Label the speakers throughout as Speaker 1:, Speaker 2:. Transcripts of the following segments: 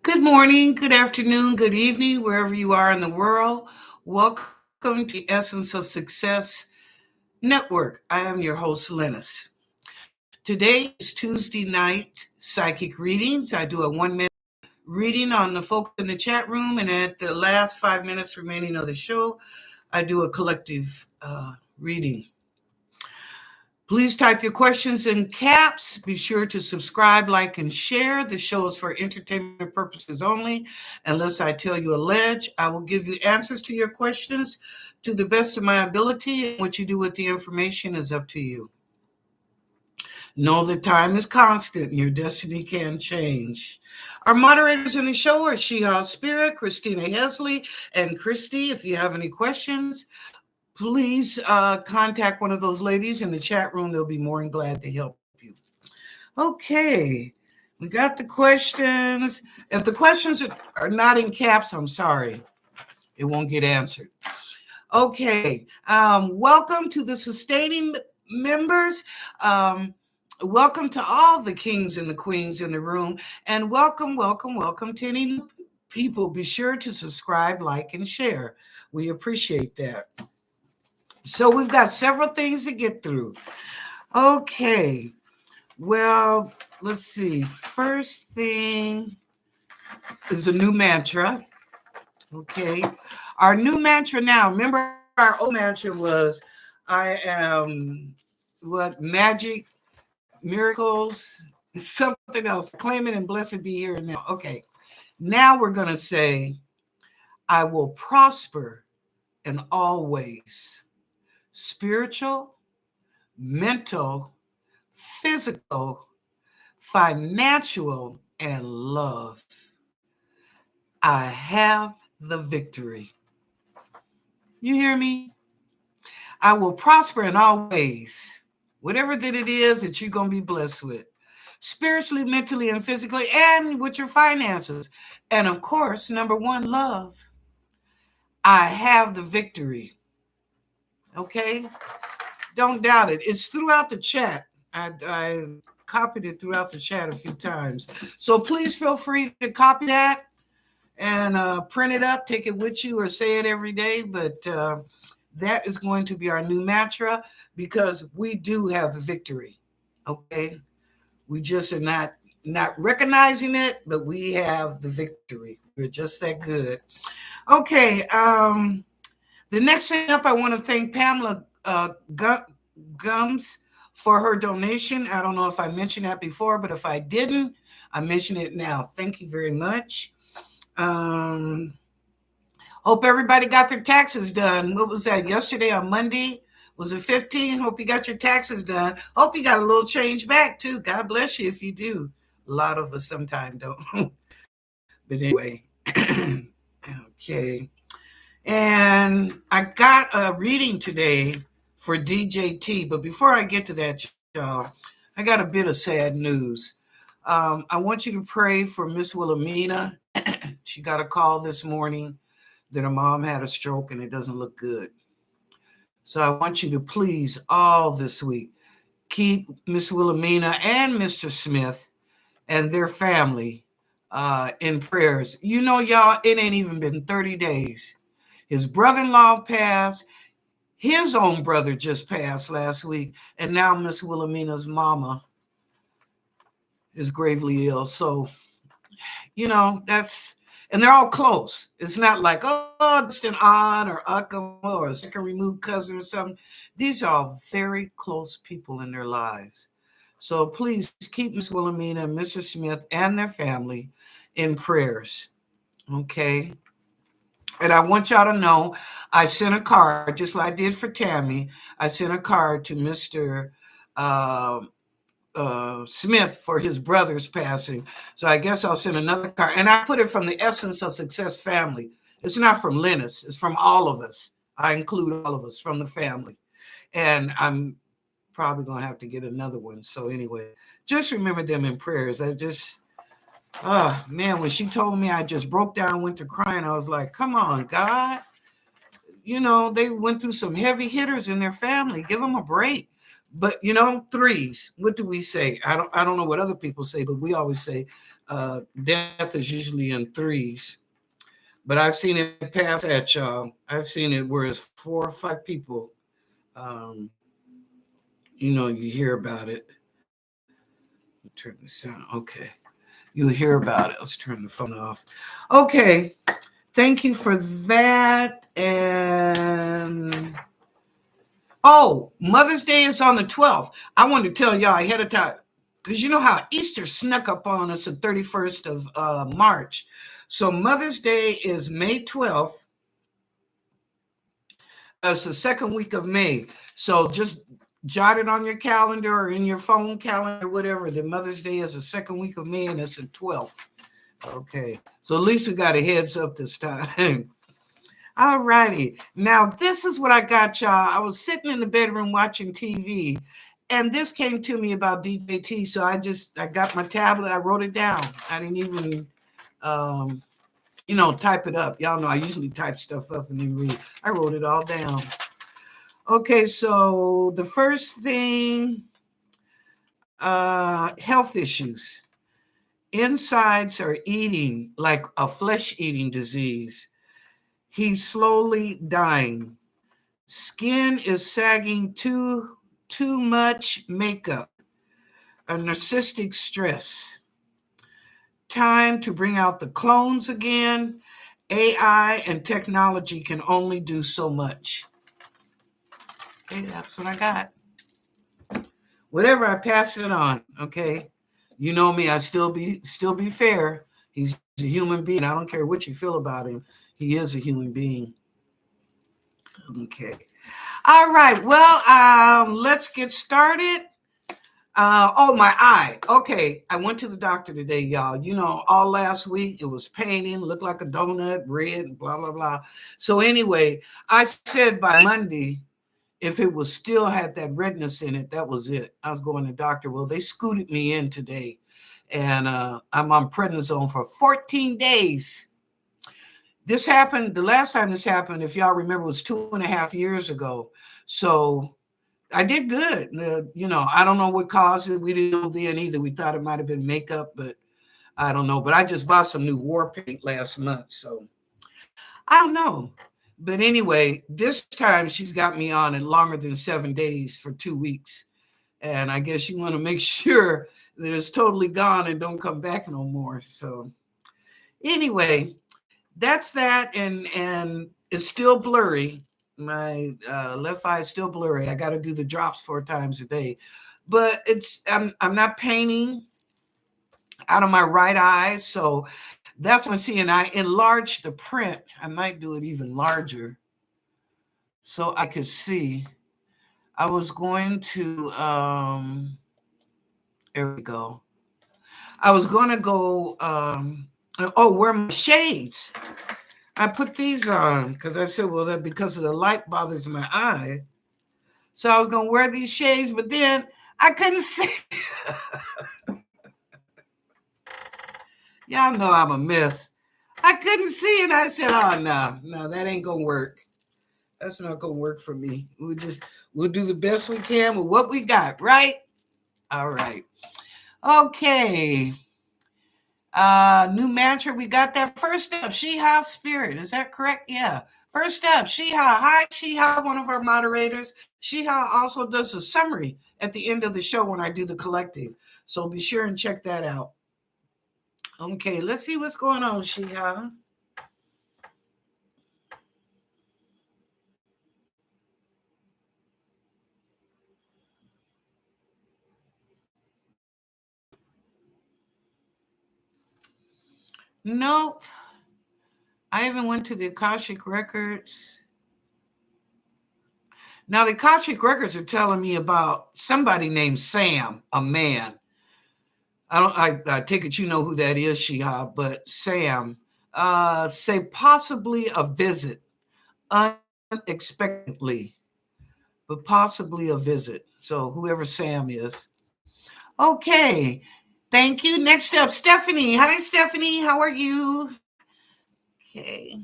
Speaker 1: Good morning, good afternoon, good evening, wherever you are in the world. Welcome to Essence of Success Network. I am your host, Lennis. Today is Tuesday night psychic readings. I do a 1 minute reading on the folks in the chat room, and at the last 5 minutes remaining of the show, I do a collective reading. Please type your questions in caps. Be sure to subscribe, like, and share. The show is for entertainment purposes only. Unless I tell you a ledge, I will give you answers to your questions to the best of my ability. And what you do with the information is up to you. Know that time is constant and your destiny can change. Our moderators in the show are Sheha Spirit, Christina Hesley, and Christy. If you have any questions, please contact one of those ladies in the chat room. They'll be more than glad to help you. Okay, we got the questions. If the questions are not in caps, I'm sorry. It won't get answered. Okay, welcome to the sustaining members. Welcome to all the kings and the queens in the room. And welcome to any new people. Be sure to subscribe, like, and share. We appreciate that. So we've got several things to get through. Okay. Well, let's see. First thing is a new mantra. Okay. Our new mantra now, remember our old mantra was I am magic, miracles, something else. Claim it and blessed be here and now. Okay. Now we're going to say I will prosper in all ways. Spiritual, mental, physical, financial, and love. I have the victory. You hear me? I will prosper in all ways, whatever that it is that you're going to be blessed with, spiritually, mentally, and physically, and with your finances. And of course, number one, love. I have the victory. Okay? Don't doubt it. It's throughout the chat. I copied it throughout the chat a few times. So please feel free to copy that and print it up, take it with you, or say it every day. But that is going to be our new mantra because we do have the victory. Okay, we just are not recognizing it, but we have the victory. We're just that good. Okay. The next thing up, I want to thank Pamela Gums for her donation. I don't know if I mentioned that before, but if I didn't, I mention it now. Thank you very much. Hope everybody got their taxes done. What was that? Yesterday on Monday? Was it 15? Hope you got your taxes done. Hope you got a little change back too. God bless you if you do. A lot of us sometimes don't. But anyway, okay. And I got a reading today for DJT. But before I get to that, y'all, I got a bit of sad news. I want you to pray for Miss Wilhelmina. She got a call this morning that her mom had a stroke and it doesn't look good. So I want you to please all this week keep Miss Wilhelmina and Mr. Smith and their family in prayers. You know, y'all, it ain't even been 30 days. His brother-in-law passed. His own brother just passed last week. And now Miss Wilhelmina's mama is gravely ill. So, you know, and they're all close. It's not like, oh, just an aunt or uncle or a second removed cousin or something. These are very close people in their lives. So please keep Miss Wilhelmina and Mr. Smith and their family in prayers. Okay. And I want y'all to know, I sent a card, just like I did for Tammy. I sent a card to Mr. Smith for his brother's passing. So I guess I'll send another card. And I put it from the Essence of Success family. It's not from Lennis. It's from all of us. I include all of us from the family. And I'm probably going to have to get another one. So anyway, just remember them in prayers. Man, when she told me, I just broke down, went to crying. I was like, come on, God. You know, they went through some heavy hitters in their family. Give them a break. But threes. What do we say? I don't know what other people say, but we always say death is usually in threes. But I've seen it past that, y'all. I've seen it where it's 4 or 5 people. Um, you hear about it. Turn the sound. Okay. You'll hear about it. Let's turn the phone off. Okay. Thank you for that. And Mother's Day is on the 12th. I wanted to tell y'all ahead of time because you know how Easter snuck up on us the 31st of March. So Mother's Day is May 12th. It's the second week of May. So just jot it on your calendar or in your phone calendar, whatever. The Mother's Day is the second week of May and it's the 12th. Okay. So at least we got a heads up this time. All righty. Now, this is what I got, y'all. I was sitting in the bedroom watching TV, and this came to me about DJT. So I got my tablet. I wrote it down. I didn't even, type it up. Y'all know I usually type stuff up and then read. I wrote it all down. Okay, so the first thing, health issues. Insides are eating like a flesh-eating disease. He's slowly dying. Skin is sagging, too much makeup. A narcissistic stress. Time to bring out the clones again. AI and technology can only do so much. Okay, that's what I got. Whatever, I pass it on. Okay, you know me. I still be fair. He's a human being. I don't care what you feel about him. He is a human being. Okay. All right. Well, let's get started. My eye. Okay, I went to the doctor today, y'all. All last week it was paining, looked like a donut, red, blah blah blah. So anyway, I said by Monday, if it was still had that redness in it, that was it. I was going to the doctor. Well, they scooted me in today, and I'm on prednisone for 14 days. This happened. The last time this happened, if y'all remember, was 2.5 years ago. So I did good. I don't know what caused it. We didn't know then either. We thought it might have been makeup, but I don't know. But I just bought some new war paint last month. So I don't know. But anyway, this time she's got me on it longer than 7 days for 2 weeks. And I guess you want to make sure that it's totally gone and don't come back no more. So anyway, that's that. And it's still blurry. My left eye is still blurry. I got to do the drops 4 times a day, but I'm not painting out of my right eye, so that's what I'm seeing. I enlarged the print. I might do it even larger so I could see. I was going to there we go. I was going to go wear my shades. I put these on because I said, well, that because of the light bothers my eye. So I was going to wear these shades, but then I couldn't see. Y'all know I'm a myth. I couldn't see, and I said, oh, no, that ain't going to work. That's not going to work for me. We'll do the best we can with what we got, right? All right. Okay. New mantra. We got that first step. Shiha spirit. Is that correct? Yeah. First step. Shiha. Hi, Shiha, one of our moderators. Shiha also does a summary at the end of the show when I do the collective. So be sure and check that out. Okay, let's see what's going on, Shiha. Nope. I even went to the Akashic Records. Now, the Akashic Records are telling me about somebody named Sam, a man. I take it you know who that is, Shiha, but Sam, say possibly a visit, unexpectedly, but possibly a visit. So whoever Sam is. Okay. Thank you. Next up, Stephanie. Hi, Stephanie. How are you? Okay.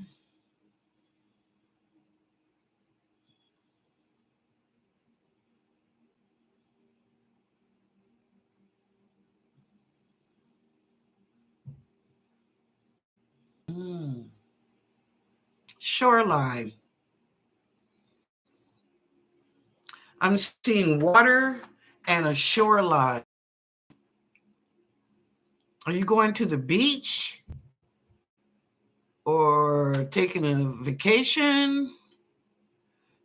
Speaker 1: Mm. Shoreline. I'm seeing water and a shoreline. Are you going to the beach or taking a vacation?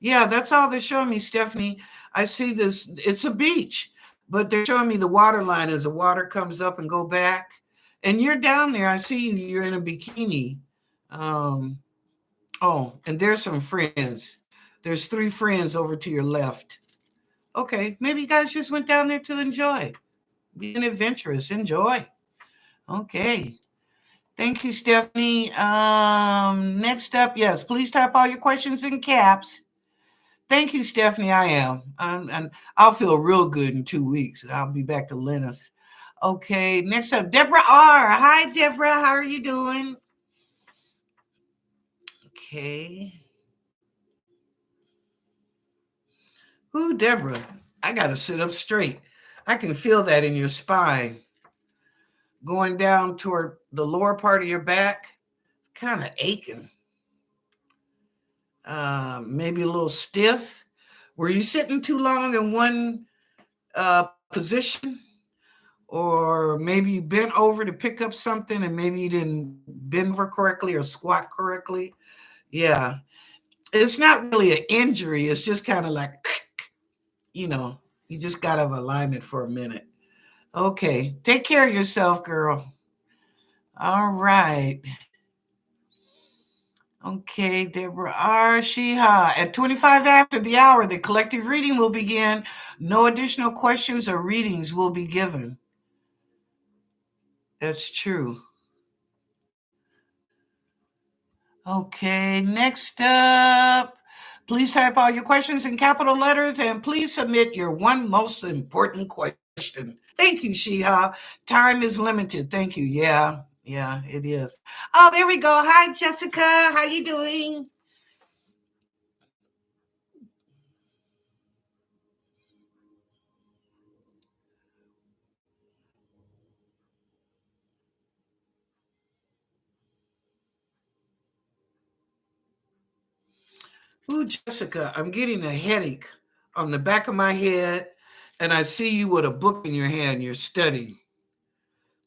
Speaker 1: Yeah, that's all they're showing me, Stephanie. I see this. It's a beach, but they're showing me the water line as the water comes up and go back. And you're down there. I see you. You're in a bikini. Um, oh, and there's some friends. There's 3 friends over to your left. Okay, maybe you guys just went down there to enjoy, being adventurous. Enjoy. Okay. Thank you, Stephanie. Next up, yes, please type all your questions in caps. Thank you, Stephanie. I am. And I'll feel real good in 2 weeks. I'll be back to Linus. Okay, next up, Deborah R. Hi, Deborah. How are you doing? Okay. Ooh, Deborah, I got to sit up straight. I can feel that in your spine. Going down toward the lower part of your back, kind of aching. Maybe a little stiff. Were you sitting too long in one position? Or maybe you bent over to pick up something and maybe you didn't bend over correctly or squat correctly. Yeah. It's not really an injury. It's just kind of like, you just got out of alignment for a minute. Okay. Take care of yourself, girl. All right. Okay, Deborah R. Shiha. At 25 after the hour, the collective reading will begin. No additional questions or readings will be given. That's true. Okay, next up. Please type all your questions in capital letters and please submit your one most important question. Thank you, Shiha. Time is limited. Thank you. Yeah, it is. Oh, there we go. Hi, Jessica. How you doing? Ooh, Jessica, I'm getting a headache on the back of my head, and I see you with a book in your hand. You're studying,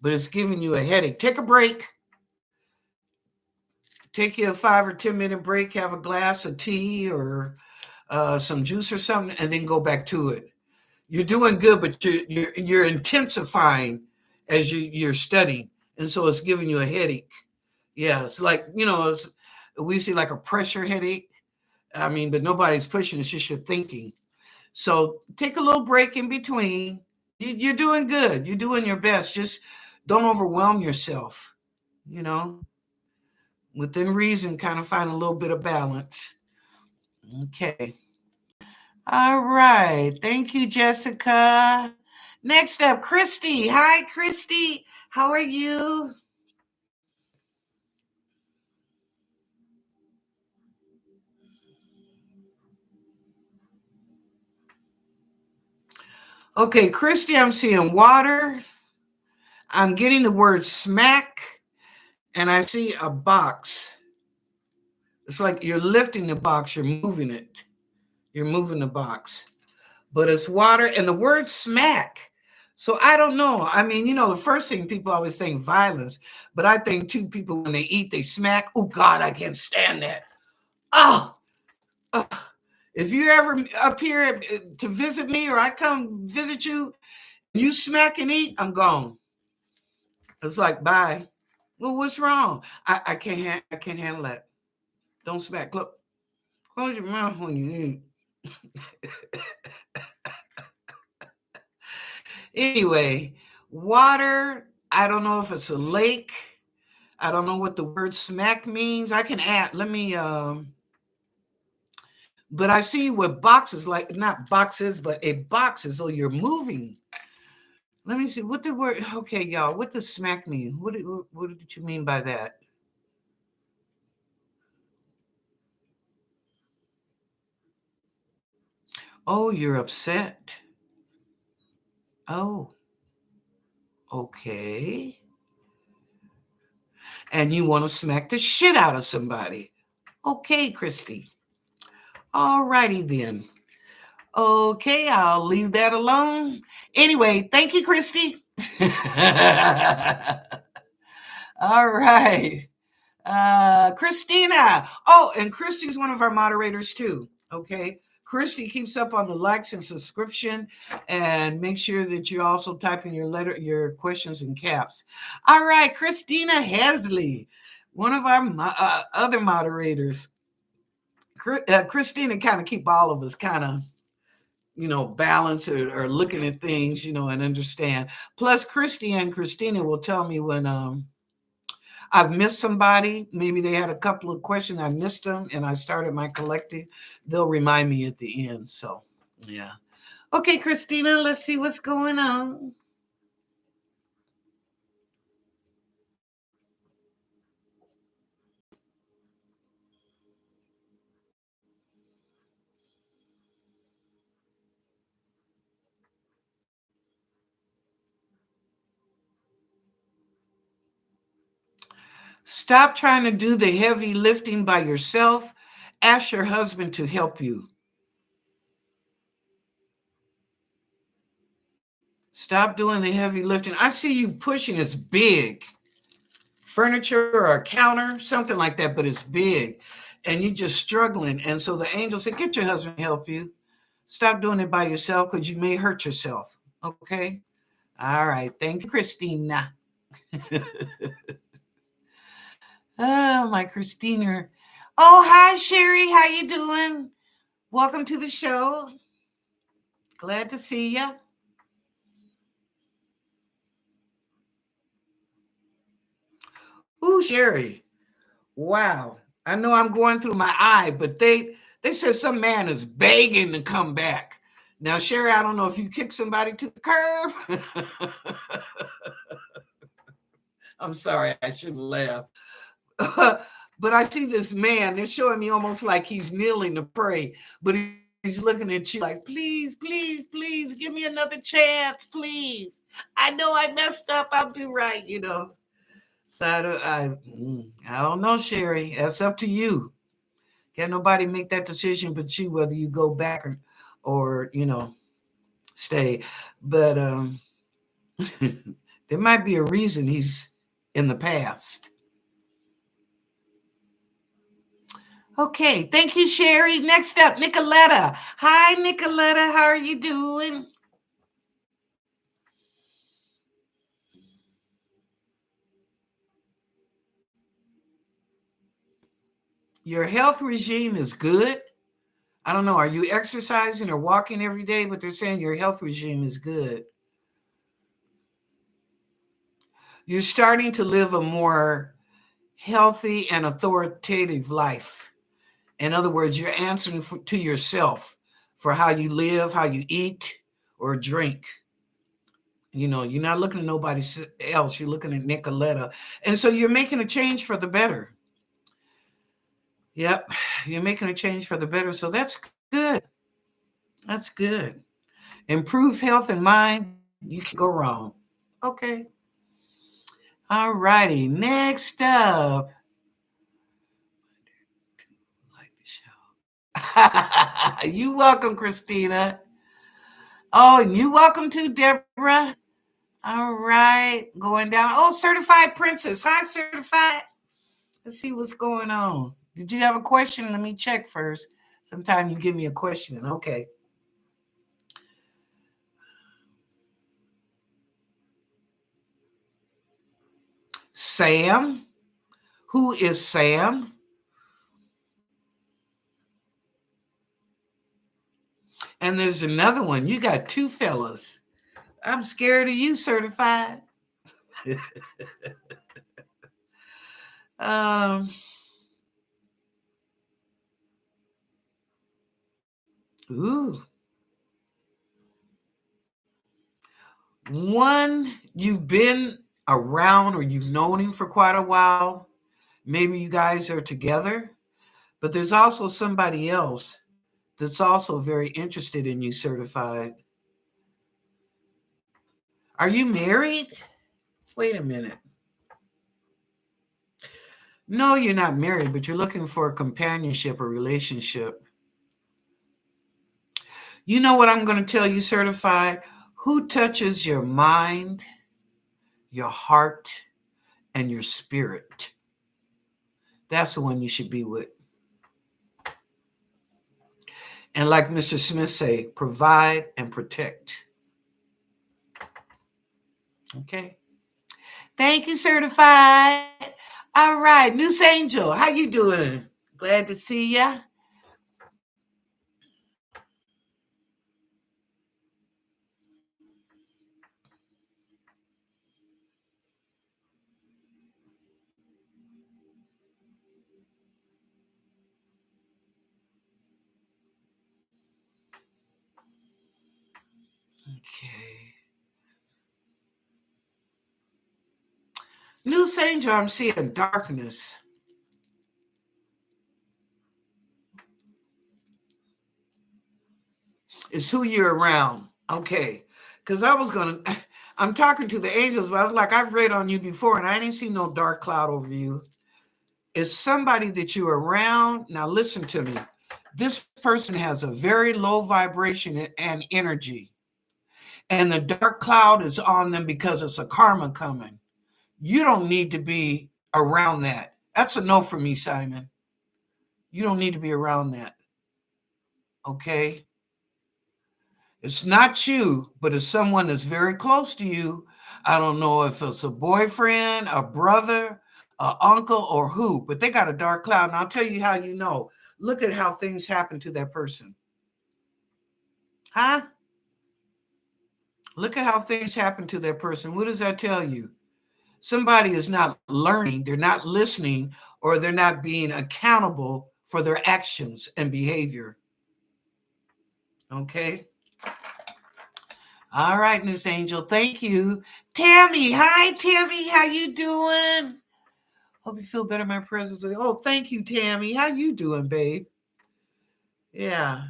Speaker 1: but it's giving you a headache. Take a break. Take you a 5 or 10 minute break. Have a glass of tea or some juice or something, and then go back to it. You're doing good, but you're intensifying as you're studying, and so it's giving you a headache. Yeah, it's like we see like a pressure headache. I mean, but nobody's pushing. It's just your thinking. So take a little break in between. You're doing good. You're doing your best. Just don't overwhelm yourself. You know, within reason, kind of find a little bit of balance. Okay. All right. Thank you, Jessica. Next up, Christy. Hi, Christy. How are you? Okay, Christy, I'm seeing water. I'm getting the word smack, and I see a box. It's like you're lifting the box, you're moving it. You're moving the box. But it's water and the word smack. So I don't know. I mean, the first thing people always think violence, but I think too people when they eat, they smack. Oh God, I can't stand that. Oh, oh. If you ever up here to visit me or I come visit you, you smack and eat, I'm gone. It's like bye. Well, what's wrong? I can't handle that. Don't smack. Look, close your mouth when you eat. Anyway, water. I don't know if it's a lake. I don't know what the word smack means. I can add. Let me. But I see with boxes, like not boxes, but a boxes. So you're moving. Let me see what the word. Okay, y'all. What does smack mean? What did you mean by that? Oh, you're upset. Oh, okay. and you want to smack the shit out of somebody. Okay, Christy. All righty then. Okay, I'll leave that alone. Anyway, thank you, Christy. All right. Christina. Oh, and Christy's one of our moderators too. Okay. Christy keeps up on the likes and subscription, and make sure that you're also typing your questions in caps. All right, Christina Hesley, one of our other moderators. Christina kind of keep all of us kind of balance or looking at things, and understand. Plus, Christy and Christina will tell me when I've missed somebody. Maybe they had a couple of questions. I missed them and I started my collective. They'll remind me at the end. So, yeah. Okay, Christina, let's see what's going on. Stop trying to do the heavy lifting by yourself. Ask your husband to help you. Stop doing the heavy lifting. I see you pushing. It's big. Furniture or a counter, something like that, but it's big. And you're just struggling. And so the angel said, get your husband to help you. Stop doing it by yourself because you may hurt yourself. Okay? All right. Thank you, Christina. Oh, my Christina. Oh, hi, Sherry. How you doing? Welcome to the show. Glad to see you. Ooh, Sherry. Wow. I know I'm going through my eye, but they said some man is begging to come back. Now, Sherry, I don't know if you kick somebody to the curb. I'm sorry, I shouldn't laugh. But I see this man, they're showing me almost like he's kneeling to pray, but he's looking at you like, please, please, please, give me another chance, please. I know I messed up. I'll do right, So I don't know, Sherry. That's up to you. Can't nobody make that decision but you, whether you go back or stay. But there might be a reason he's in the past. Okay, thank you, Sherry. Next up, Nicoletta. Hi, Nicoletta. How are you doing? Your health regime is good. I don't know. Are you exercising or walking every day? But they're saying your health regime is good. You're starting to live a more healthy and authoritative life. In other words, you're answering to yourself for how you live, how you eat or drink. You're not looking at nobody else. You're looking at Nicoletta. And so you're making a change for the better. Yep. You're making a change for the better. So that's good. That's good. Improve health and mind. You can go wrong. Okay. All righty. Next up. Like the show. You welcome, Christina. Oh, and you welcome too, Deborah. All right. Going down. Oh, Certified Princess. Hi, Certified. Let's see what's going on. Did you have a question? Let me check first. Sometime you give me a question. Okay. Sam. Who is Sam? And there's another one. You got two fellas. I'm scared of you, Certified. um, ooh. One, you've been around or you've known him for quite a while. Maybe you guys are together. But there's also somebody else that's also very interested in you, Certified. Are you married? Wait a minute. No, you're not married, but you're looking for a companionship or relationship. You know what I'm going to tell you, certified? Who touches your mind, your heart, and your spirit? That's the one you should be with. And like Mr. Smith say, provide and protect. Okay. Thank you, certified. All right, Noose Angel, how you doing? Glad to see ya. Okay. Noose Angel, I'm seeing darkness. It's who you're around. Okay. Because I'm talking to the angels, but I was like, I've read on you before and I didn't see no dark cloud over you. It's somebody that you're around. Now, listen to me. This person has a very low vibration and energy, and the dark cloud is on them because it's a karma coming. You don't need to be around that. That's a no for me, Simon. You don't need to be around that. Okay? It's not you, but it's someone that's very close to you. I don't know if it's a boyfriend, a brother, an uncle, or who, but they got a dark cloud. And I'll tell you how you know. Look at how things happen to that person. Huh? Look at how things happen to that person. What does that tell you? Somebody is not learning, they're not listening, or they're not being accountable for their actions and behavior. Okay? All right, Miss Angel. Thank you. Tammy. Hi, Tammy. How you doing? Hope you feel better, my presence. Oh, thank you, Tammy. How you doing, babe? Yeah.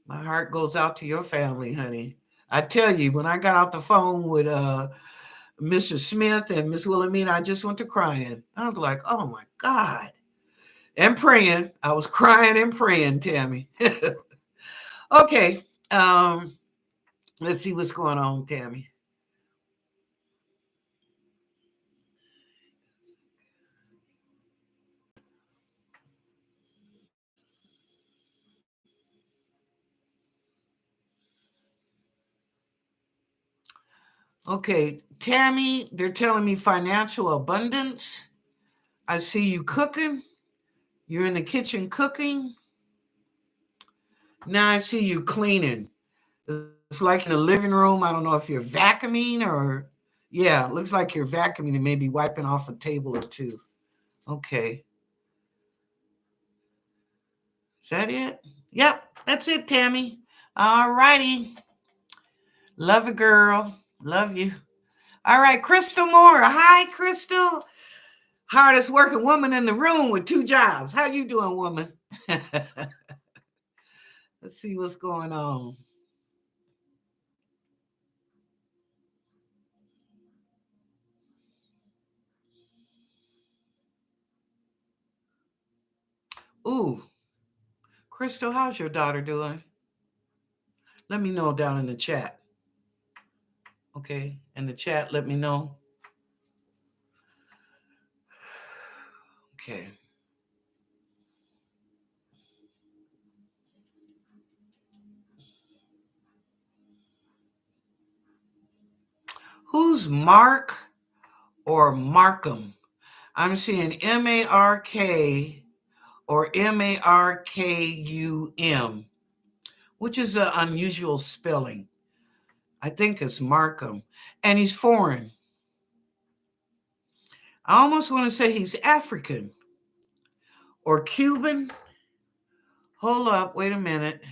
Speaker 1: My heart goes out to your family, honey. I tell you, when I got off the phone with Mr. Smith and Miss Wilhelmina, I just went to crying. I was like, oh my God. And praying. I was crying and praying, Tammy. Okay. Let's see what's going on, Tammy. Okay, Tammy, they're telling me financial abundance. I see you cooking. You're in the kitchen cooking. Now I see you cleaning. It's like in the living room. I don't know if you're vacuuming or, yeah, it looks like you're vacuuming and maybe wiping off a table or two. Okay. Is that it? Yep, that's it, Tammy. All righty. Love you, girl. Love you. All right, Crystal Moore. Hi, Crystal. Hardest working woman in the room with 2 jobs. How you doing, woman? Let's see what's going on. Ooh, Crystal, how's your daughter doing? Let me know down in the chat. Okay, in the chat, let me know. Okay. Who's Mark or Markham? I'm seeing M-A-R-K or M-A-R-K-U-M, which is an unusual spelling. I think it's Markham. And he's foreign. I almost want to say he's African or Cuban. Hold up, wait a minute.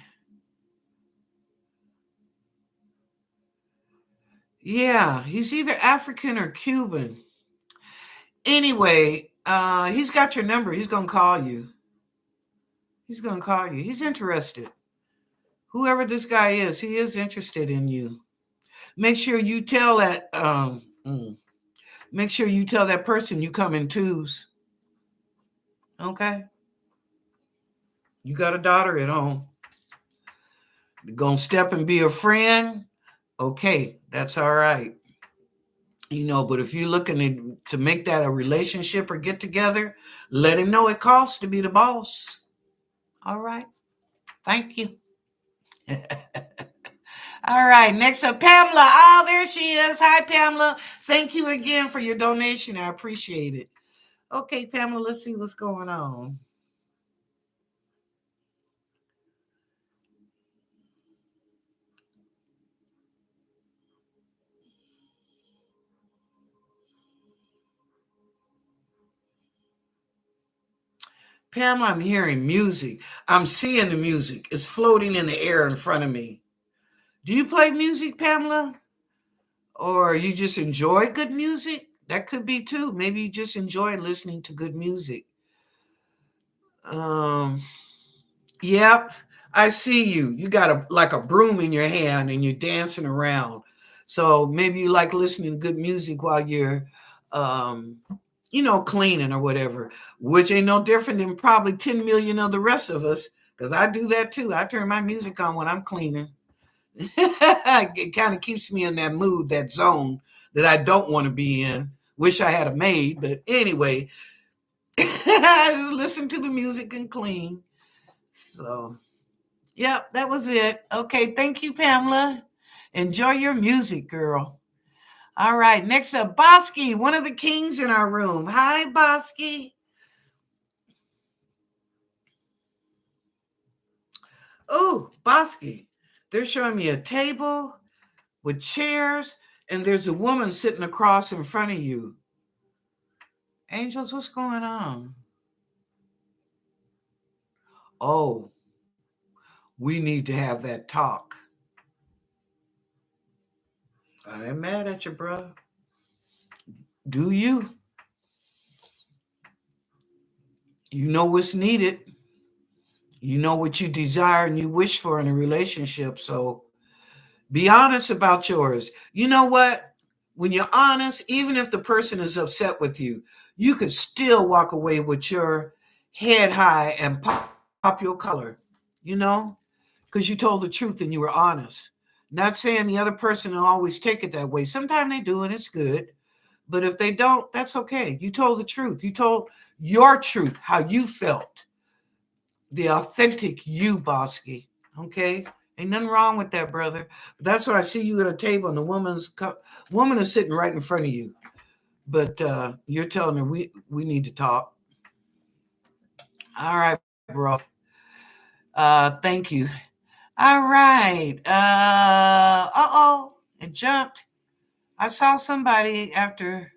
Speaker 1: Yeah, he's either African or Cuban. Anyway, he's got your number. He's going to call you. He's going to call you. He's interested. Whoever this guy is, he is interested in you. Make sure you tell that. make sure you tell that person you come in twos. Okay? You got a daughter at home. You're going to step and be a friend. Okay, that's all right. But if you're looking to make that a relationship or get together, let him know it costs to be the boss. All right. Thank you. All right. Next up, Pamela. Oh, there she is. Hi, Pamela. Thank you again for your donation. I appreciate it. Okay, Pamela, let's see what's going on. Pam, I'm hearing music. I'm seeing the music. It's floating in the air in front of me. Do you play music, Pamela? Or you just enjoy good music? That could be too. Maybe you just enjoy listening to good music. Um, yep, I see you. You got like a broom in your hand and you're dancing around. So maybe you like listening to good music while you're um, cleaning or whatever, which ain't no different than probably 10 million of the rest of us, because I do that too. I turn my music on when I'm cleaning. It kind of keeps me in that mood, that zone that I don't want to be in. Wish I had a maid, but anyway, I just listen to the music and clean. So, yep, that was it. Okay, thank you, Pamela. Enjoy your music, girl. All right, next up, Bosky, one of the kings in our room. Hi, Bosky. Oh, Bosky, they're showing me a table with chairs, and there's a woman sitting across in front of you. Angels, what's going on? Oh, we need to have that talk. I ain't mad at you, bro. Do you? You know what's needed. You know what you desire and you wish for in a relationship. So be honest about yours. You know what? When you're honest, even if the person is upset with you, you could still walk away with your head high and pop your color, you know, because you told the truth and you were honest. Not saying the other person will always take it that way. Sometimes they do, and it's good. But if they don't, that's okay. You told the truth. You told your truth, how you felt, the authentic you, Bosky. Okay? Ain't nothing wrong with that, brother. But that's why I see you at a table and the woman is sitting right in front of you. But you're telling her we need to talk. All right, bro. Thank you. All right. Uh-oh. It jumped. I saw somebody after.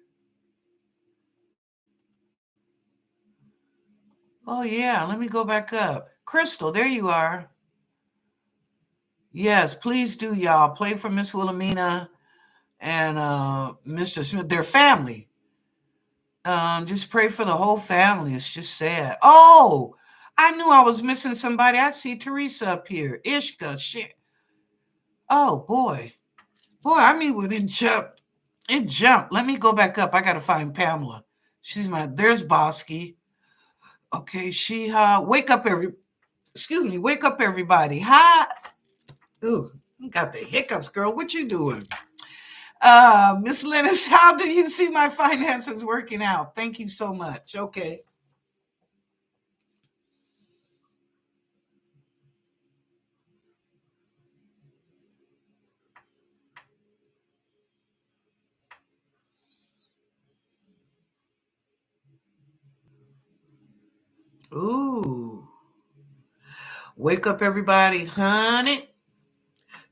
Speaker 1: Oh yeah, let me go back up. Crystal, there you are. Yes, please do, y'all. Play for Miss Wilhelmina and Mr. Smith. Their family. Just pray for the whole family. It's just sad. Oh, I knew I was missing somebody. I see Teresa up here. Ishka, shit. Oh boy. Boy, I mean when it jumped. It jumped. Let me go back up. I gotta find Pamela. There's Bosky. Okay, she wake up wake up everybody. Hi. Ooh, you got the hiccups, girl. What you doing? Miss Lennis, how do you see my finances working out? Thank you so much. Okay. Ooh. Wake up everybody, honey.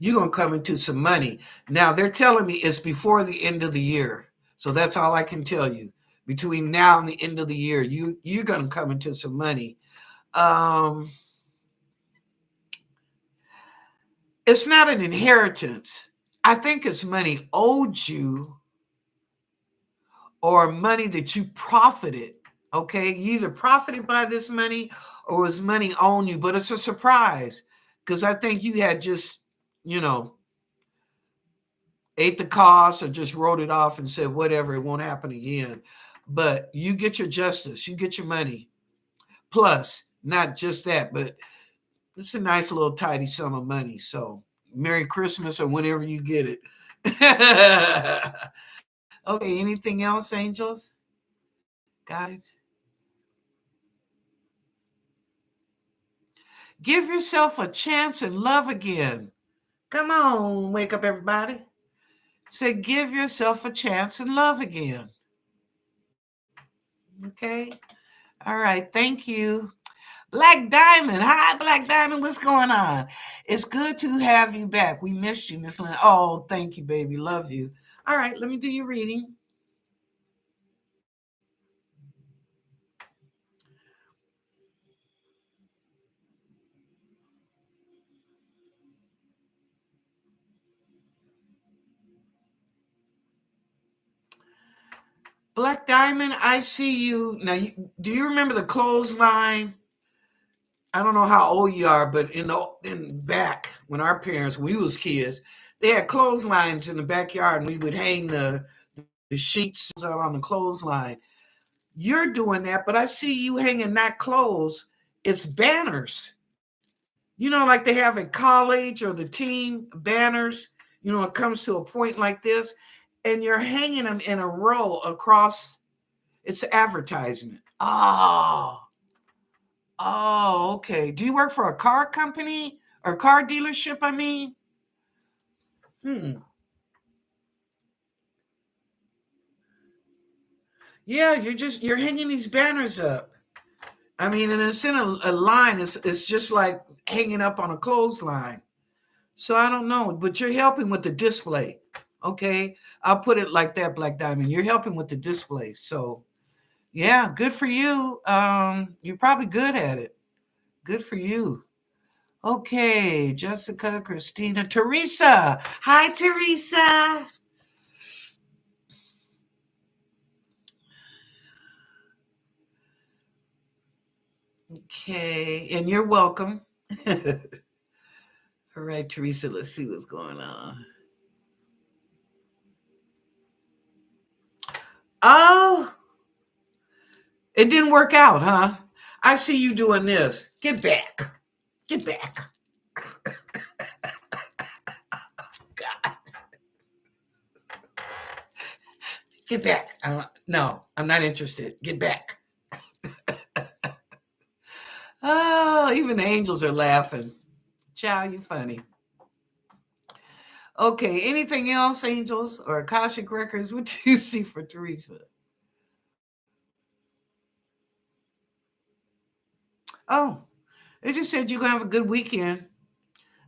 Speaker 1: You're gonna come into some money. Now they're telling me it's before the end of the year. So that's all I can tell you. Between now and the end of the year, you're gonna come into some money. Um, it's not an inheritance. I think it's money owed you or money that you profited. Okay, you either profited by this money or was money on you, but it's a surprise because I think you had just, you know, ate the cost or just wrote it off and said, whatever, it won't happen again. But you get your justice, you get your money. Plus, not just that, but it's a nice little tidy sum of money. So Merry Christmas or whenever you get it. Okay, anything else, angels? Guys? Give yourself a chance and love again. Come on, wake up, everybody. Say, give yourself a chance and love again. Okay. All right. Thank you. Black Diamond. Hi, Black Diamond. What's going on? It's good to have you back. We missed you, Miss Lynn. Oh, thank you, baby. Love you. All right. Let me do your reading. Black Diamond, I see you. Now, do you remember the clothesline? I don't know how old you are, but in back when our parents, when we was kids, they had clotheslines in the backyard, and we would hang the sheets out on the clothesline. You're doing that, but I see you hanging not clothes. It's banners. Like they have at college or the team banners. It comes to a point like this, and you're hanging them in a row across. It's advertisement. Oh, okay. Do you work for a car company or car dealership? I mean, yeah, you're hanging these banners up. I mean, and it's in a line. It's just like hanging up on a clothesline. So I don't know, but you're helping with the display. Okay, I'll put it like that, Black Diamond. You're helping with the display. So yeah, good for you. You're probably good at it. Good for you. Okay, Jessica, Christina, Teresa. Hi, Teresa. Okay, and you're welcome. All right, Teresa, let's see what's going on. Oh, it didn't work out, huh? I see you doing this. Get back. Get back. God, get back. No, I'm not interested. Get back. Oh, even the angels are laughing. Child, you funny. Okay, anything else, angels or Akashic Records? What do you see for Teresa? Oh, they just said you're going to have a good weekend.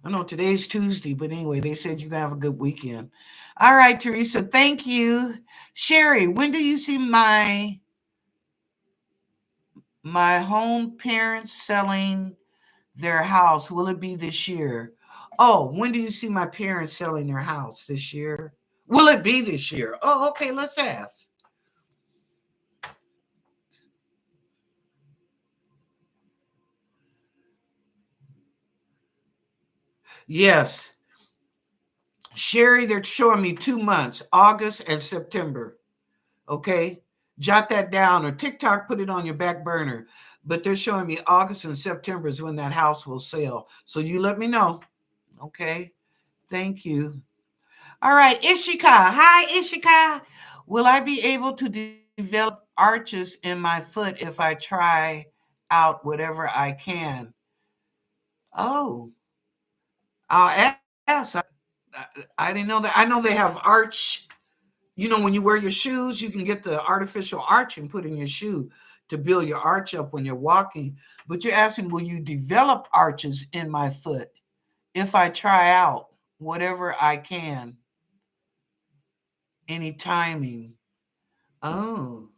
Speaker 1: I know today's Tuesday, but anyway, they said you're going to have a good weekend. All right, Teresa, thank you. Sherry, when do you see my home parents selling their house? Will it be this year? Oh, when do you see my parents selling their house this year? Will it be this year? Oh, okay, let's ask. Yes. Sherry, they're showing me 2 months, August and September. Okay. Jot that down or TikTok, put it on your back burner. But they're showing me August and September is when that house will sell. So you let me know. Okay. Thank you. All right. Ishika. Hi, Ishika. Will I be able to develop arches in my foot if I try out whatever I can? Oh, I'll ask. I didn't know that. I know they have arch. When you wear your shoes, you can get the artificial arch and put in your shoe to build your arch up when you're walking. But you're asking, will you develop arches in my foot if I try out whatever I can? Any timing? Oh,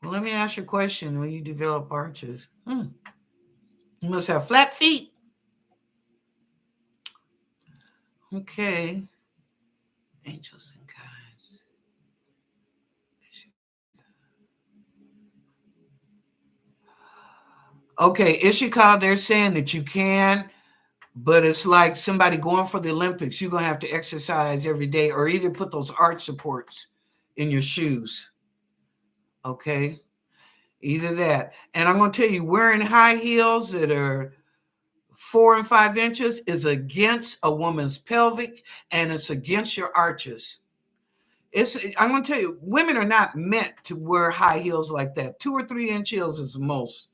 Speaker 1: well, let me ask you a question. Will you develop arches? You must have flat feet. Okay. Angels and guides. Okay, Ishika, they're saying that you can, But it's like somebody going for the Olympics. You're going to have to exercise every day or either put those arch supports in your shoes. Okay. Either that. And I'm going to tell you, wearing high heels that are 4 and 5 inches is against a woman's pelvic and it's against your arches. I'm going to tell you, women are not meant to wear high heels like that. 2 or 3 inch heels is the most.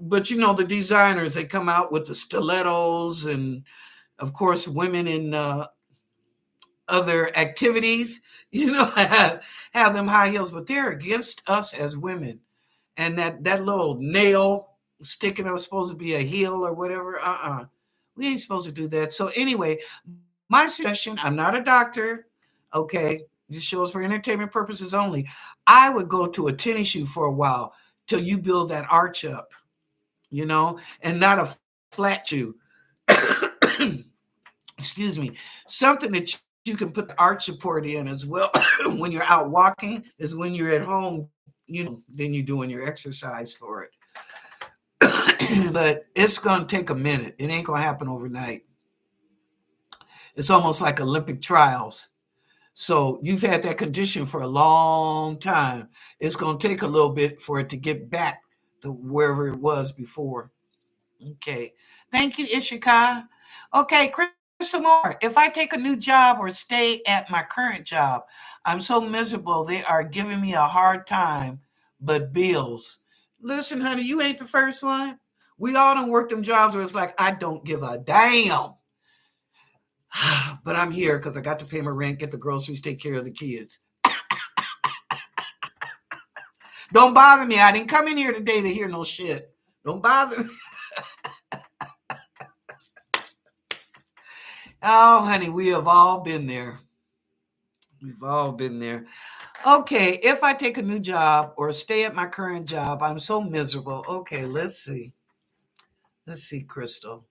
Speaker 1: But the designers, they come out with the stilettos, and of course, women in other activities, have them high heels, but they're against us as women. And that little nail sticking up supposed to be a heel or whatever. We ain't supposed to do that. So anyway, my suggestion, I'm not a doctor, okay? This shows for entertainment purposes only. I would go to a tennis shoe for a while till you build that arch up, and not a flat shoe. Excuse me. Something that you can put the arch support in as well when you're out walking is when you're at home, then you're doing your exercise for it. But it's going to take a minute. It ain't going to happen overnight. It's almost like Olympic trials. So you've had that condition for a long time. It's going to take a little bit for it to get back to wherever it was before. Okay. Thank you, Ishika. Okay, Crystal Moore. If I take a new job or stay at my current job, I'm so miserable. They are giving me a hard time, but bills. Listen, honey, you ain't the first one. We all done work them jobs where it's like, I don't give a damn. But I'm here because I got to pay my rent, get the groceries, take care of the kids. Don't bother me. I didn't come in here today to hear no shit. Don't bother me. Oh, honey, we have all been there. We've all been there. Okay, if I take a new job or stay at my current job, I'm so miserable. Okay, let's see. Let's see, Crystal.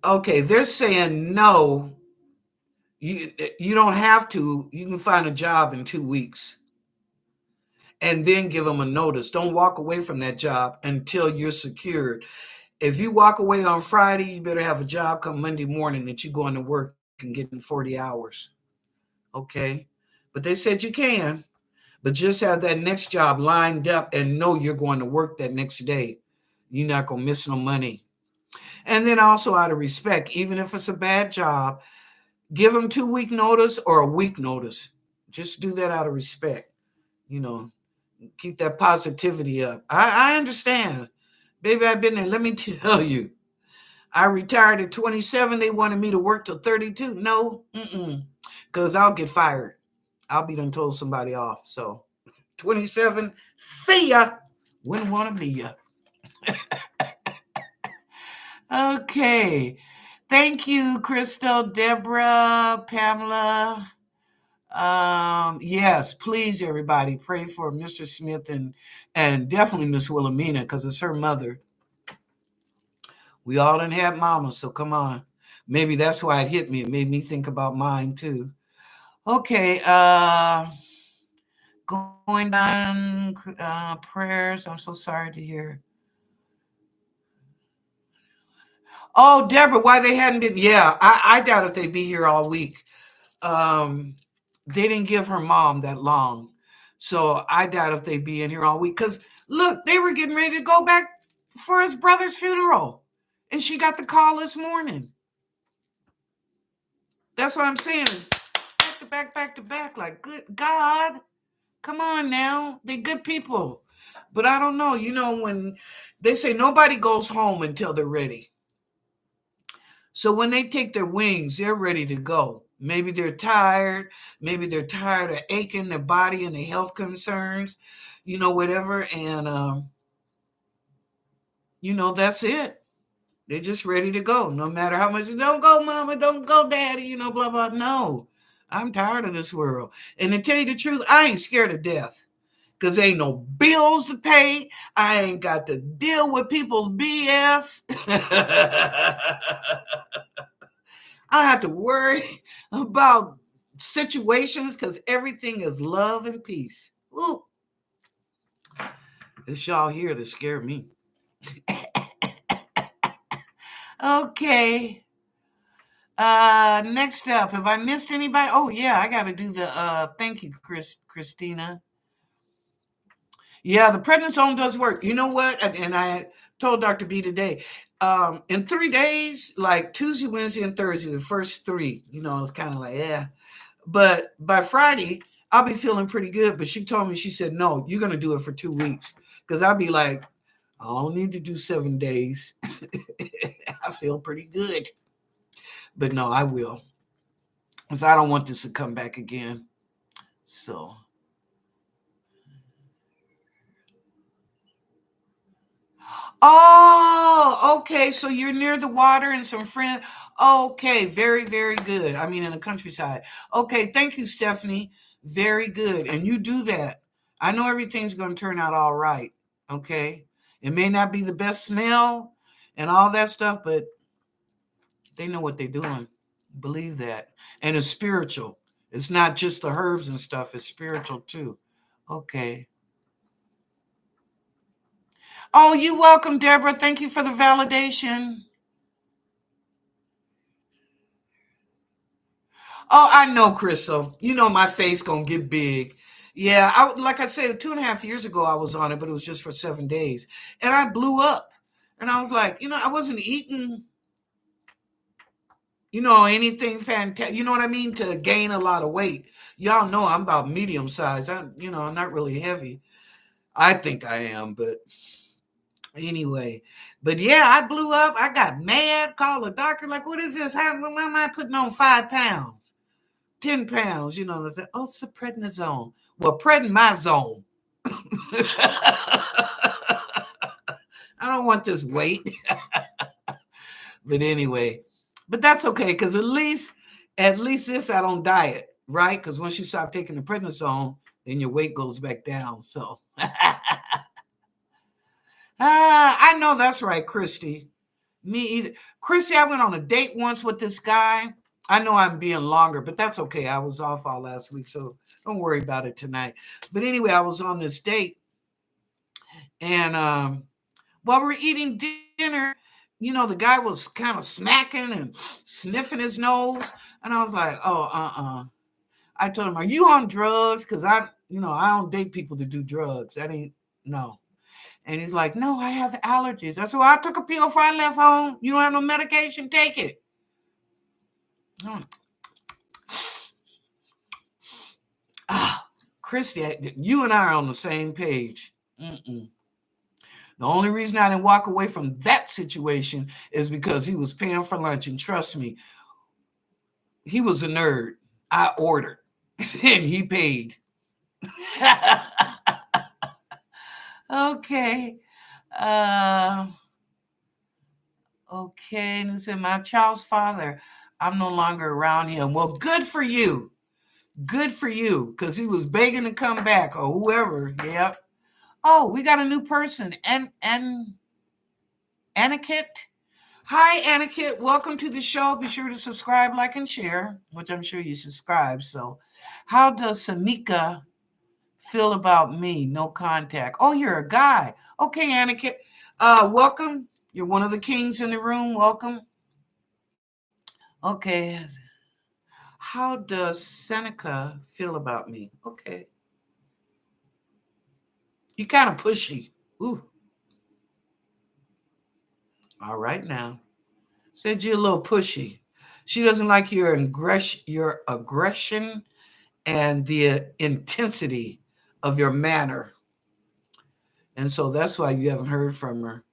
Speaker 1: Okay, they're saying no. You don't have to. You can find a job in 2 weeks and then give them a notice. Don't walk away from that job until you're secured. If you walk away on Friday, you better have a job come Monday morning that you're going to work and getting 40 hours. Okay? But they said you can. But just have that next job lined up and know you're going to work that next day. You're not going to miss no money. And then also out of respect, even if it's a bad job, give them 2-week notice or a week notice. Just do that out of respect. Keep that positivity up. I understand. Baby, I've been there. Let me tell you. I retired at 27. They wanted me to work till 32. No, because I'll get fired. I'll be done told somebody off. So 27, see ya. Wouldn't want to be ya. Okay. Thank you, Crystal, Deborah, Pamela. Yes, please, everybody, pray for Mr. Smith and definitely Miss Wilhelmina because it's her mother. We all done had mama, so come on. Maybe that's why it hit me. It made me think about mine too. Okay, going down prayers. I'm so sorry to hear. Oh, Deborah, why they hadn't been? Yeah, I doubt if they'd be here all week. They didn't give her mom that long. So I doubt if they'd be in here all week. Because look, they were getting ready to go back for his brother's funeral. And she got the call this morning. That's what I'm saying. Is back to back. Like, good God. Come on now. They're good people. But I don't know. When they say nobody goes home until they're ready. So when they take their wings, they're ready to go. Maybe they're tired. Maybe they're tired of aching their body and their health concerns, whatever. And, that's it. They're just ready to go. No matter how much, don't go, mama, don't go, daddy, blah, blah. No, I'm tired of this world. And to tell you the truth, I ain't scared of death because there ain't no bills to pay. I ain't got to deal with people's BS. I don't have to worry about situations because everything is love and peace. Ooh, it's y'all here to scare me. Okay. Next up, have I missed anybody? Oh yeah, I gotta do the thank you, Christina. Yeah, the prednisone does work. You know what? And I told Dr. B today, in 3 days, like Tuesday, Wednesday, and Thursday, the first three, it's kind of like, yeah. But by Friday, I'll be feeling pretty good. But she told me, she said, no, you're going to do it for 2 weeks. Because I'll be like, I don't need to do 7 days. I feel pretty good. But no, I will. Because I don't want this to come back again. So. Oh, okay. So you're near the water and some friends. Okay, very, very good. I mean, in the countryside. Okay, thank you, Stephanie. Very good. And you do that. I know everything's going to turn out all right. Okay. It may not be the best smell and all that stuff, but they know what they're doing. Believe that. And it's spiritual. It's not just the herbs and stuff, it's spiritual too. Okay. Oh, you're welcome, Deborah. Thank you for the validation. Oh, I know, Crystal. You know my face gonna get big. Yeah, like I said, 2.5 years ago I was on it, but it was just for 7 days, and I blew up. And I was like, I wasn't eating, anything fantastic. You know what I mean? To gain a lot of weight. Y'all know I'm about medium size. I'm not really heavy. I think I am, but anyway. But yeah, I blew up. I got mad. Called the doctor. Like, what is this? How am I putting on 5 pounds? 10 pounds, they say, oh, it's the prednisone. Well, prednisone. I don't want this weight. But anyway, but that's okay, because at least this I don't diet, right? Because once you stop taking the prednisone, then your weight goes back down. So I know that's right, Christy. Me either. Christy, I went on a date once with this guy. I know I'm being longer, but that's okay. I was off all last week, so don't worry about it tonight. But anyway, I was on this date, and while we were eating dinner, the guy was kind of smacking and sniffing his nose, and I was like, oh, I told him, are you on drugs? Because I don't date people to do drugs. That ain't, no. And he's like, no, I have allergies. I said, well, I took a pill before I left home. You don't have no medication, take it. Christy, you and I are on the same page. Mm-mm. The only reason I didn't walk away from that situation is because he was paying for lunch. And trust me, he was a nerd. I ordered and he paid. Okay. Okay. And he said, my child's father, I'm no longer around him. Well, good for you. Good for you. Because he was begging to come back, or whoever. Yep. Oh, we got a new person. And Aniket. Hi, Aniket. Welcome to the show. Be sure to subscribe, like, and share, which I'm sure you subscribe. So, how does Sanika feel about me? No contact. Oh, you're a guy. Okay, Aniket. Welcome. You're one of the kings in the room. Welcome. Okay. How does Seneca feel about me? Okay. You kind of pushy. Ooh. All right now. Said you're a little pushy. She doesn't like your aggression and the intensity of your manner. And so that's why you haven't heard from her.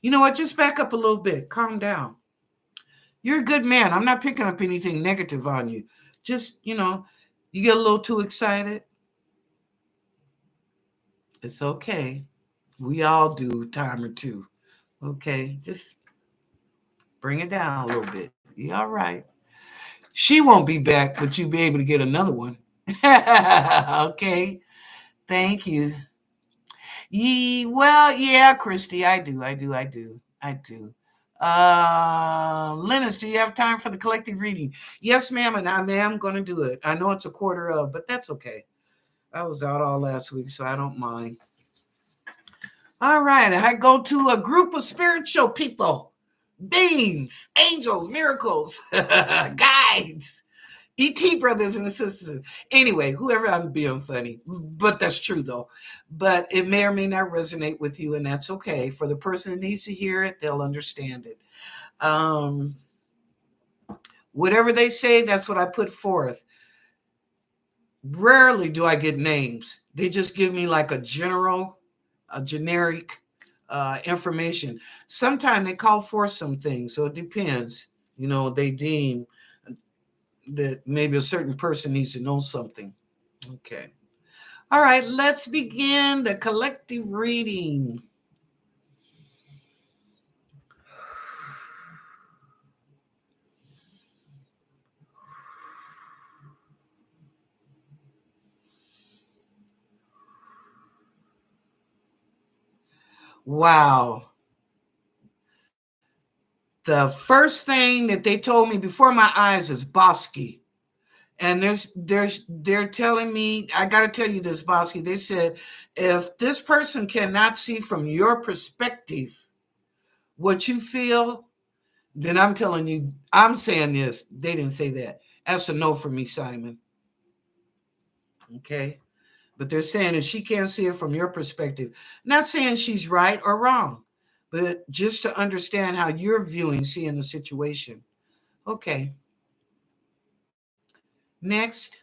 Speaker 1: You know what? Just back up a little bit. Calm down. You're a good man. I'm not picking up anything negative on you. Just, you get a little too excited. It's okay. We all do time or two. Okay. Just bring it down a little bit. You all right. She won't be back, but you'll be able to get another one. Okay. Thank you. Well, yeah, Christy, I do. Linus, do you have time for the collective reading? Yes, ma'am, and I am going to do it. I know it's a quarter of, but that's okay. I was out all last week, so I don't mind. All right, I go to a group of spiritual people, beings, angels, miracles, guides, ET brothers and sisters. Anyway, whoever, I'm being funny, but that's true though. But it may or may not resonate with you, and that's okay. For the person that needs to hear it, they'll understand it. Whatever they say, that's what I put forth. Rarely do I get names. They just give me like a generic information. Sometimes they call for some things, so it depends. They deem that maybe a certain person needs to know something. Okay. All right, let's begin the collective reading. Wow. The first thing that they told me before my eyes is Bosky. And they're telling me, I got to tell you this, Bosky. They said, if this person cannot see from your perspective what you feel, then I'm telling you, I'm saying this. They didn't say that. That's a no for me, Simon. Okay. But they're saying if she can't see it from your perspective, not saying she's right or wrong, but just to understand how you're seeing the situation. Okay. Next.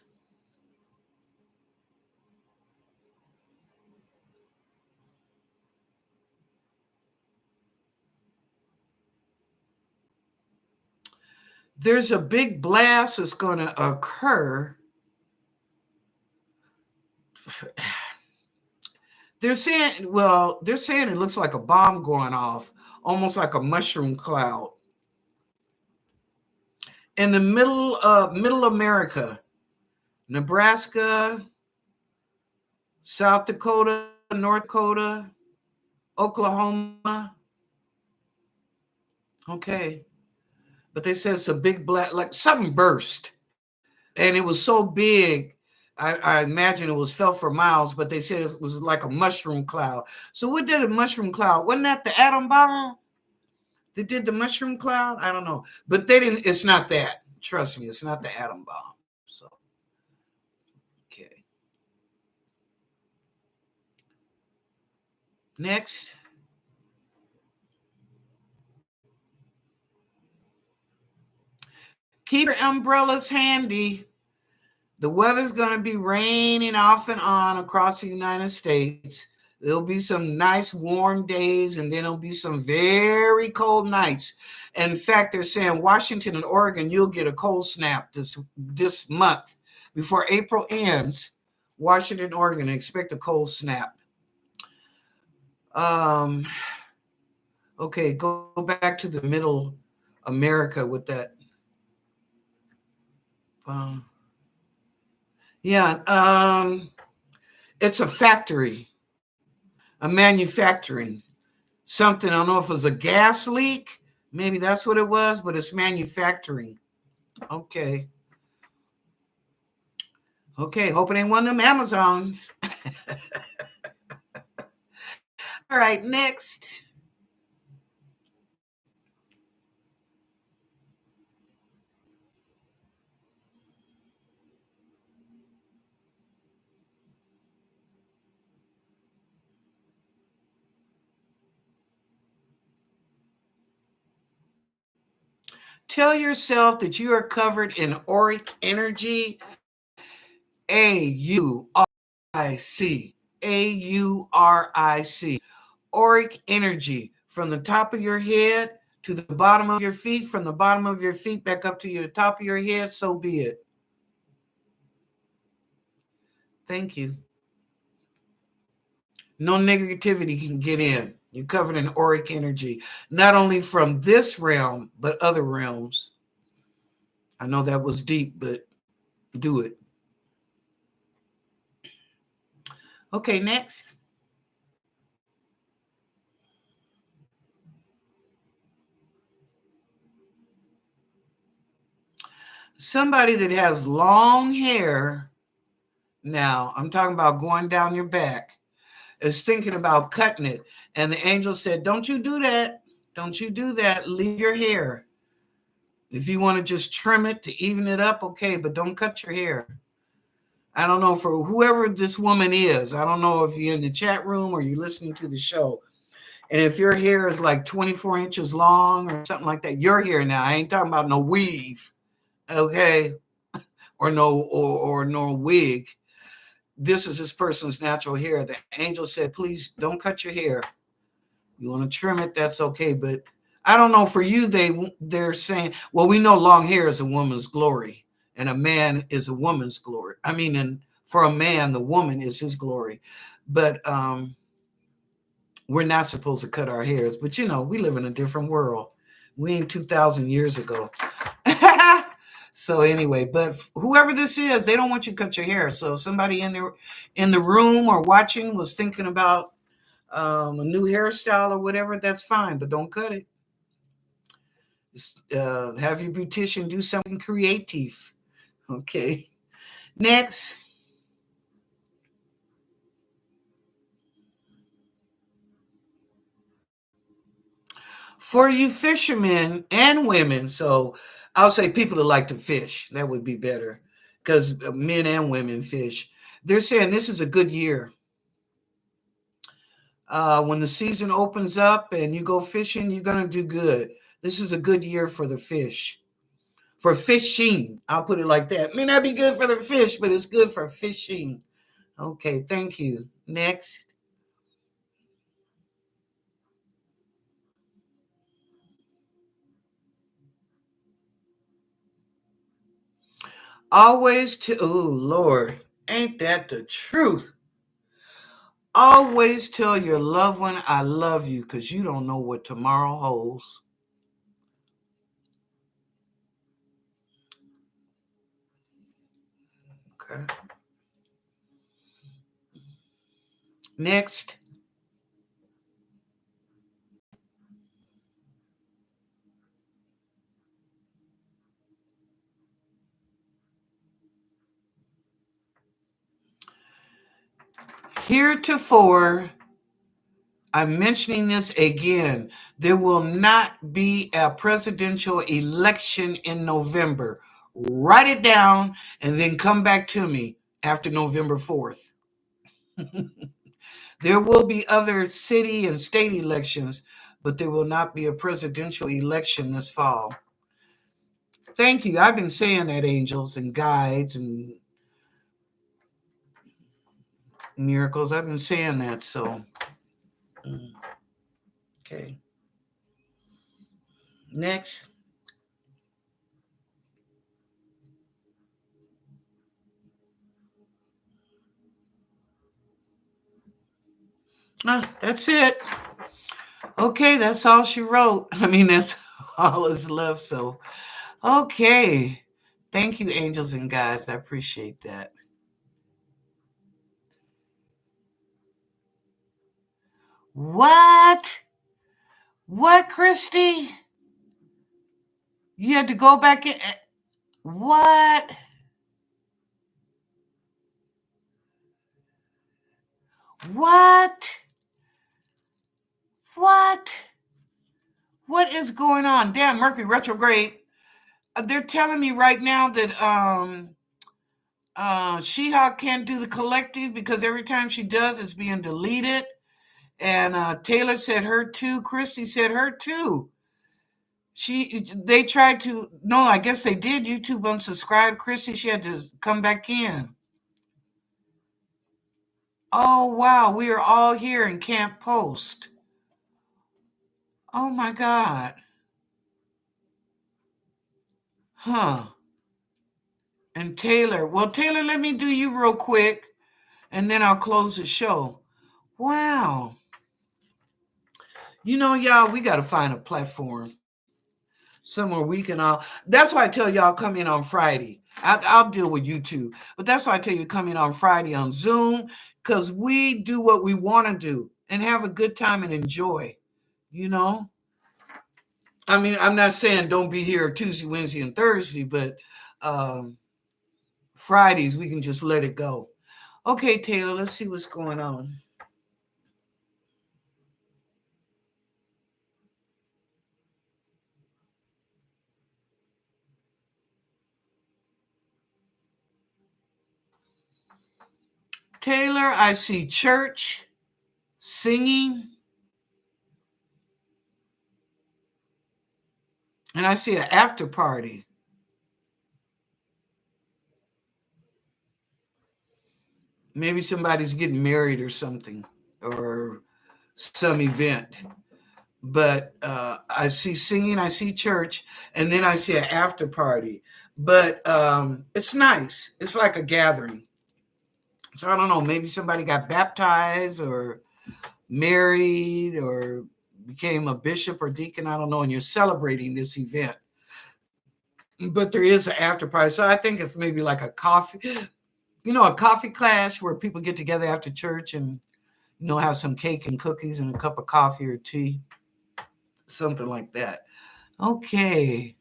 Speaker 1: There's a big blast that's going to occur. They're saying it looks like a bomb going off, almost like a mushroom cloud. In the middle America, Nebraska, South Dakota, North Dakota, Oklahoma. Okay. But they said it's a big black, like something burst. And it was so big, I imagine it was felt for miles, but they said it was like a mushroom cloud. So what did a mushroom cloud? Wasn't that the atom bomb? They did the mushroom cloud? I don't know. But they didn't, it's not that. Trust me, it's not the atom bomb. So, okay. Next. Keep your umbrellas handy. The weather's going to be raining off and on across the United States. There'll be some nice warm days, and then there'll be some very cold nights. In fact, they're saying Washington and Oregon, you'll get a cold snap this month. Before April ends, Washington, Oregon, expect a cold snap. Okay, go back to the middle America with that. It's a factory, a manufacturing something. I don't know if it was a gas leak. Maybe that's what it was, but it's manufacturing. Okay. Okay, hoping ain't one of them Amazons. All right, next. Tell yourself that you are covered in auric energy. AURIC. AURIC. Auric energy from the top of your head to the bottom of your feet, from the bottom of your feet back up to the top of your head. So be it. Thank you. No negativity can get in. You're covered in auric energy, not only from this realm, but other realms. I know that was deep, but do it. Okay, next. somebody that has long hair, now I'm talking about going down your back, is thinking about cutting it. And the angel said, don't you do that. Don't you do that. Leave your hair. If you want to just trim it to even it up, okay, but don't cut your hair. I don't know, for whoever this woman is. I don't know if you're in the chat room or you're listening to the show. And if your hair is like 24 inches long or something like that, your hair now, I ain't talking about no weave, okay, or no wig. This is this person's natural hair. The angel said, please don't cut your hair. You want to trim it, that's okay. But I don't know, for you, they're saying, well, we know long hair is a woman's glory and a man is a woman's glory. I mean, and for a man, the woman is his glory. But we're not supposed to cut our hairs. But, we live in a different world. We ain't 2,000 years ago. So anyway, but whoever this is, they don't want you to cut your hair. So if somebody in the room or watching was thinking about a new hairstyle or whatever, that's fine, but don't cut it. Have your beautician do something creative. Okay. Next. For you fishermen and women, so I'll say people that like to fish, that would be better, because men and women fish. They're saying this is a good year. When the season opens up and you go fishing, you're going to do good. This is a good year for the fish. For fishing, I'll put it like that. May not be good for the fish, but it's good for fishing. Okay, thank you. Next. Always to, oh Lord, ain't that the truth? Always tell your loved one, I love you, because you don't know what tomorrow holds. Okay. Next. Heretofore, I'm mentioning this again, there will not be a presidential election in November. Write it down and then come back to me after November 4th. There will be other city and state elections, but there will not be a presidential election this fall. Thank you. I've been saying that, angels and guides and miracles. I've been saying that. So, okay. Next. That's it. Okay, that's all she wrote. I mean, that's all is left. So, okay. Thank you, angels and guides. I appreciate that. What? What, Christy? You had to go back in. What? What? What? What is going on? Damn, Mercury retrograde. They're telling me right now that She-Hulk can't do the collective because every time she does, it's being deleted. And Taylor said her too. Christy said her too. They tried to, no, I guess they did. YouTube unsubscribe Christy. She had to come back in. Oh wow, we are all here and can't post. Oh my God. Huh. And Taylor, well, Taylor, let me do you real quick and then I'll close the show. Wow. Y'all, we got to find a platform somewhere we can all. That's why I tell y'all come in on Friday. I'll deal with YouTube, but that's why I tell you come in on Friday on Zoom, because we do what we want to do and have a good time and enjoy. I mean, I'm not saying don't be here Tuesday, Wednesday, and Thursday, but Fridays, we can just let it go. Okay, Taylor, let's see what's going on. Taylor, I see church, singing, and I see an after party. Maybe somebody's getting married or something, or some event. But I see singing, I see church, and then I see an after party. But it's nice. It's like a gathering. So I don't know. Maybe somebody got baptized or married or became a bishop or deacon. I don't know. And you're celebrating this event. But there is an after party. So I think it's maybe like a coffee, a coffee clash where people get together after church and, have some cake and cookies and a cup of coffee or tea, something like that. Okay.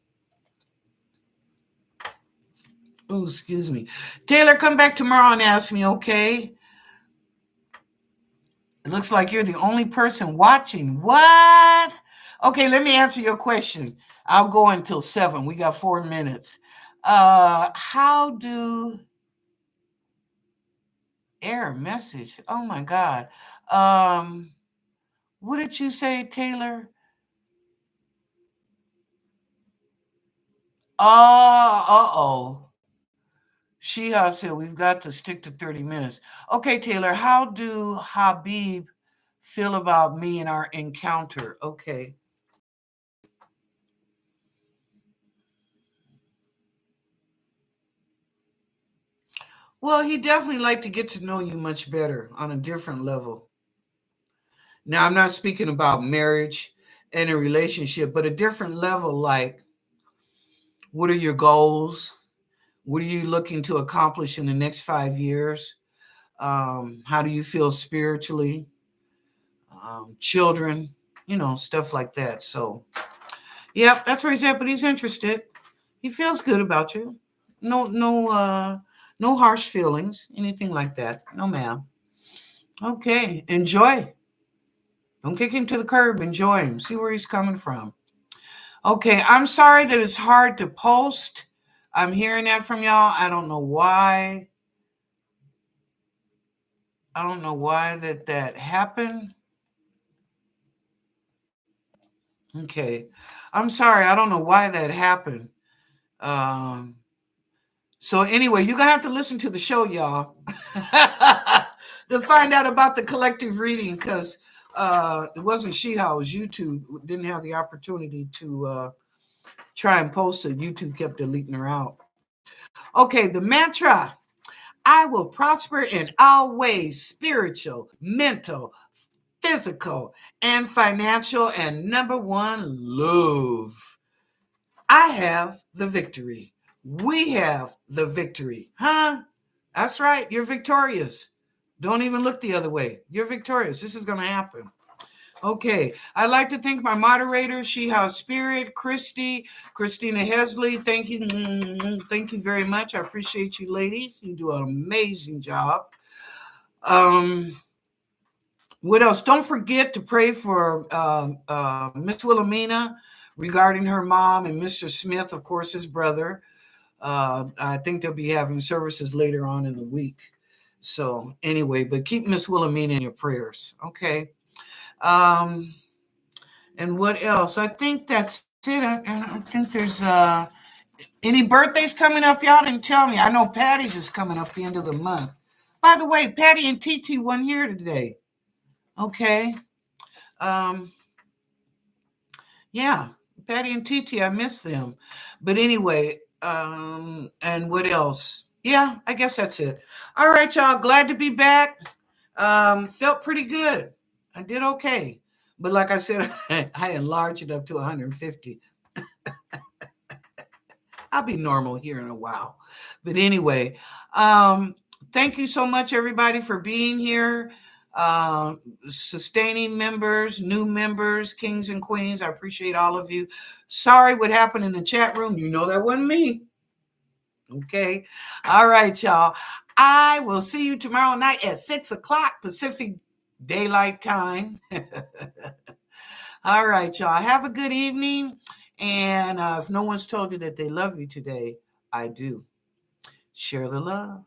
Speaker 1: Oh, excuse me. Taylor, come back tomorrow and ask me, okay? It looks like you're the only person watching. What? Okay, let me answer your question. I'll go until 7. We got 4 minutes. How do error message? Oh my God. What did you say, Taylor? Uh-oh. Sheha said we've got to stick to 30 minutes. Okay, Taylor, how do Habib feel about me and our encounter? Okay. Well, he definitely like to get to know you much better on a different level. Now, I'm not speaking about marriage and a relationship, but a different level, like what are your goals? What are you looking to accomplish in the next 5 years? How do you feel spiritually? Children, stuff like that. So, yep, that's where he's at, but he's interested. He feels good about you. No harsh feelings, anything like that. No, ma'am. Okay, enjoy. Don't kick him to the curb. Enjoy him. See where he's coming from. Okay, I'm sorry that it's hard to post. I'm hearing that from y'all. I don't know why. I don't know why that happened. Okay, I'm sorry. I don't know why that happened. So anyway, you're gonna have to listen to the show, y'all, to find out about the collective reading, because it wasn't Sheha, it was YouTube. Didn't have the opportunity to try and post it. YouTube kept deleting her out. Okay, the mantra: I will prosper in all ways, spiritual, mental, physical, and financial, and number one, love. I have the victory. We have the victory. Huh? That's right. You're victorious. Don't even look the other way. You're victorious. This is going to happen. Okay. I'd like to thank my moderators, Sheha Spirit, Christina Hesley. Thank you. Thank you very much. I appreciate you, ladies. You do an amazing job. What else? Don't forget to pray for Miss Wilhelmina regarding her mom and Mr. Smith, of course, his brother. I think they'll be having services later on in the week. So anyway, but keep Miss Wilhelmina in your prayers. Okay. And what else? I think that's it. I think there's any birthdays coming up. Y'all didn't tell me. I know Patty's is coming up the end of the month. By the way, Patty and TT weren't here today. Okay. Yeah, Patty and TT, I miss them. But anyway, and what else? Yeah, I guess that's it. All right, y'all. Glad to be back. Felt pretty good. I did okay. But like I said, I enlarged it up to 150. I'll be normal here in a while. But anyway, thank you so much, everybody, for being here. Sustaining members, new members, kings and queens. I appreciate all of you. Sorry what happened in the chat room. You know that wasn't me. Okay. All right, y'all. I will see you tomorrow night at 6 o'clock Pacific Daylight Time. All right, y'all. Have a good evening. And if no one's told you that they love you today, I do. Share the love.